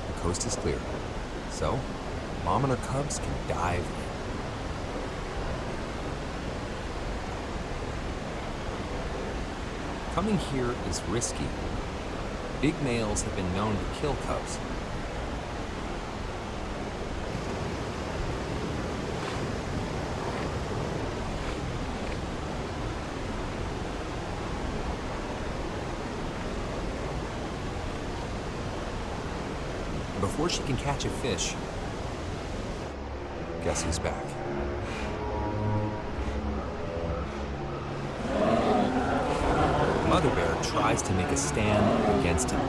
The coast is clear, so Mom and her cubs can dive in. Coming here is risky. Big males have been known to kill cubs. Before she can catch a fish, guess who's back? Mother bear tries to make a stand against him.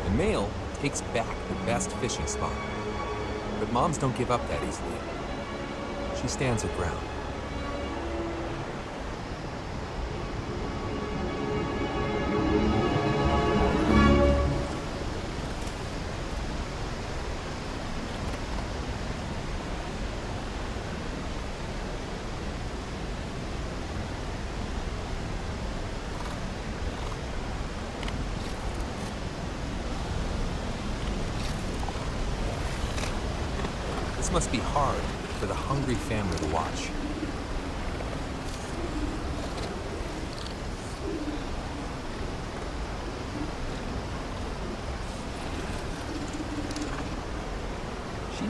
The male takes back the best fishing spot, but moms don't give up that easily. She stands her ground. This must be hard for the hungry family to watch.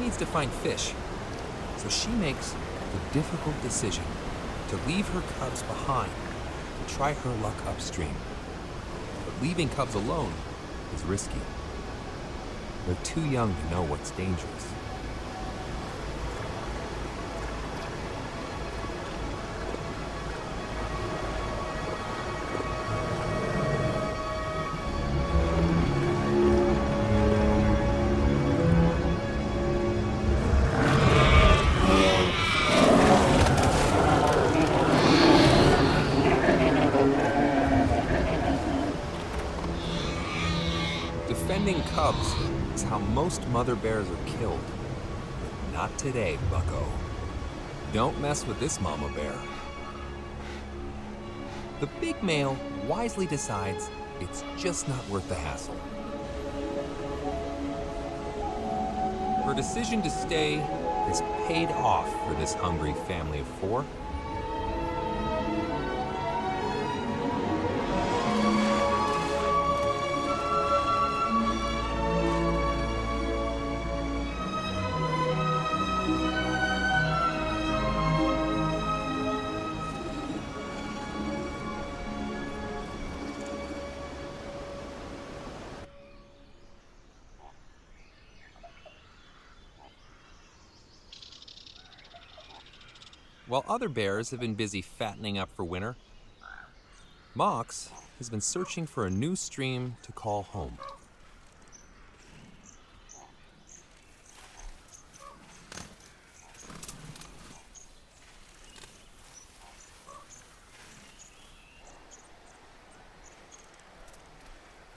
needs to find fish. So she makes the difficult decision to leave her cubs behind to try her luck upstream. But leaving cubs alone is risky. They're too young to know what's dangerous. Defending cubs is how most mother bears are killed. But not today, bucko. Don't mess with this mama bear. The big male wisely decides it's just not worth the hassle. Her decision to stay has paid off for this hungry family of 4. While other bears have been busy fattening up for winter, Mox has been searching for a new stream to call home.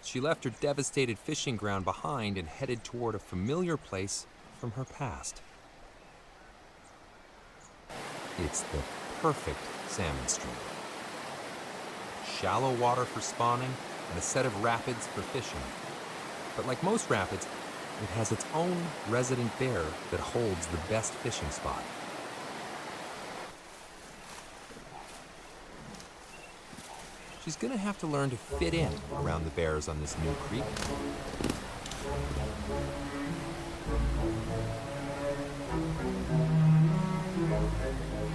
She left her devastated fishing ground behind and headed toward a familiar place from her past. It's the perfect salmon stream. Shallow water for spawning and a set of rapids for fishing. But like most rapids, it has its own resident bear that holds the best fishing spot. She's gonna have to learn to fit in around the bears on this new creek.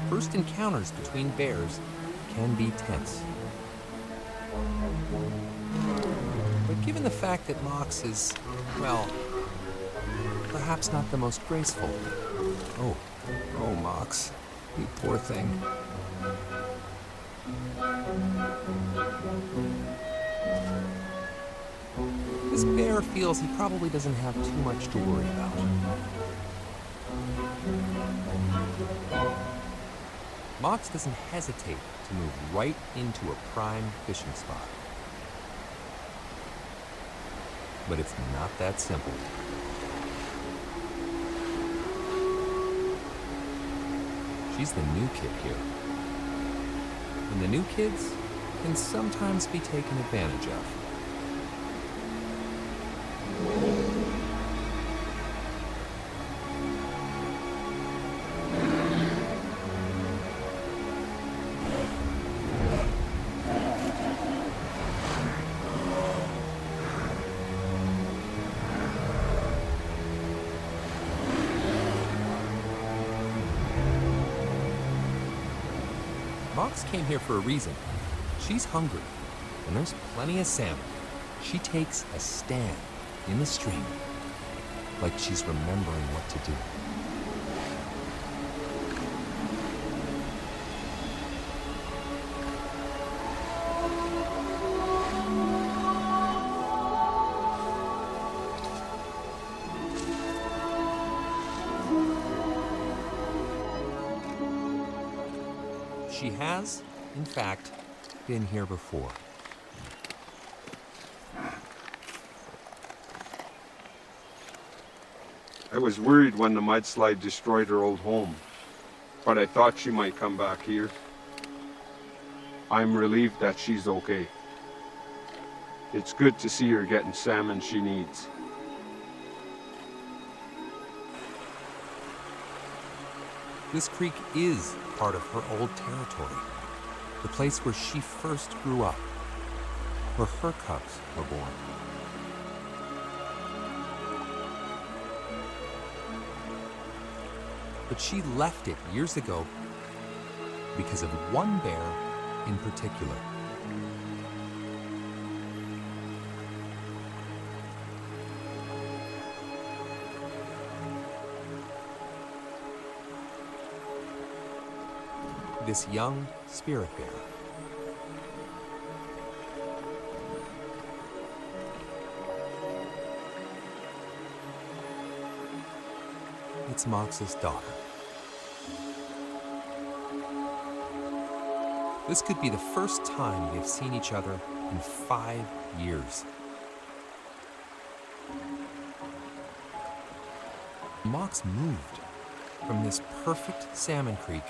First encounters between bears can be tense. But given the fact that Mox is, well, perhaps not the most graceful. Oh, Mox, you poor thing. This bear feels he probably doesn't have too much to worry about. Mox doesn't hesitate to move right into a prime fishing spot. But it's not that simple. She's the new kid here. And the new kids can sometimes be taken advantage of. Mox came here for a reason. She's hungry, and there's plenty of salmon. She takes a stand in the stream, like she's remembering what to do. She has, in fact, been here before. I was worried when the mudslide destroyed her old home, but I thought she might come back here. I'm relieved that she's okay. It's good to see her getting salmon she needs. This creek is part of her old territory, the place where she first grew up, where her cubs were born. but she left it years ago because of one bear in particular. This young spirit bear. It's Mox's daughter. This could be the first time they've seen each other in 5 years. Mox moved from this perfect salmon creek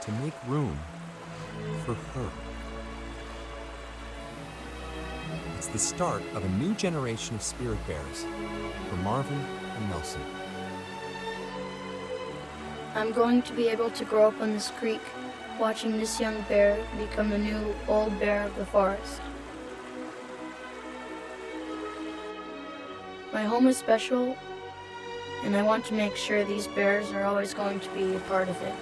to make room for her. It's the start of a new generation of spirit bears for Marvin and Nelson. I'm going to be able to grow up on this creek, watching this young bear become the new old bear of the forest. My home is special, and I want to make sure these bears are always going to be a part of it.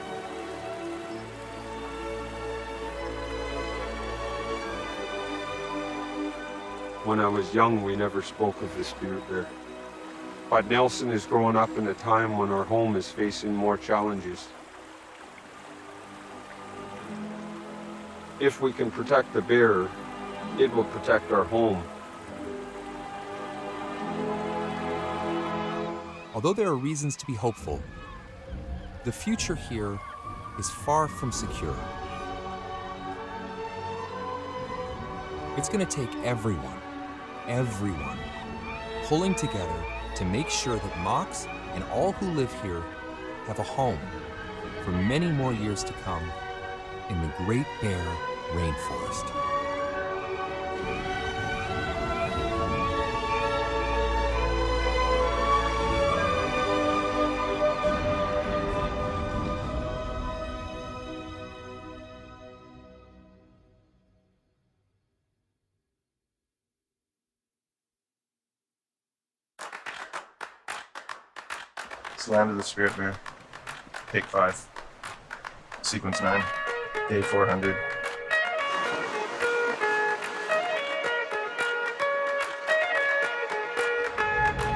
When I was young, we never spoke of the spirit bear. But Nelson is growing up in a time when our home is facing more challenges. If we can protect the bear, it will protect our home. Although there are reasons to be hopeful, the future here is far from secure. It's going to take everyone, pulling together to make sure that Mox and all who live here have a home for many more years to come in the Great Bear Rainforest. It's the Land of the Spirit Bear. Take 5. Sequence 9. Day 400.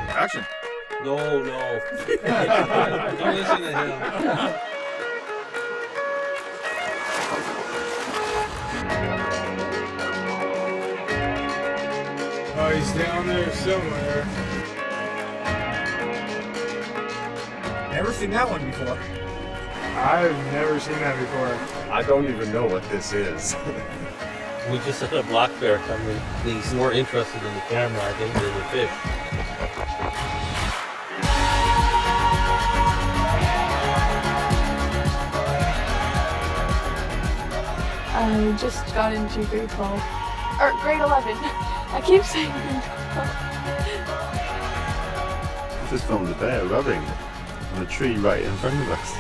Action. No. Don't listen to him. Oh, he's down there somewhere. Never seen that one before. I've never seen that before. I don't even know what this is. We just had a black bear come in. He's more interested in the camera, I think, than the fish. I just got into grade 12. Or grade 11. I keep saying grade 12. Just filmed a bear rubbing on a tree right in front of us.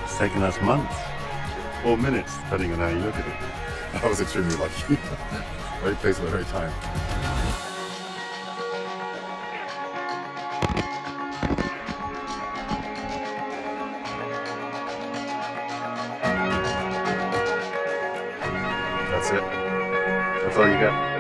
It's taken us months, or minutes, depending on how you look at it. I was extremely lucky. Right place at the right time. That's it. That's all you got.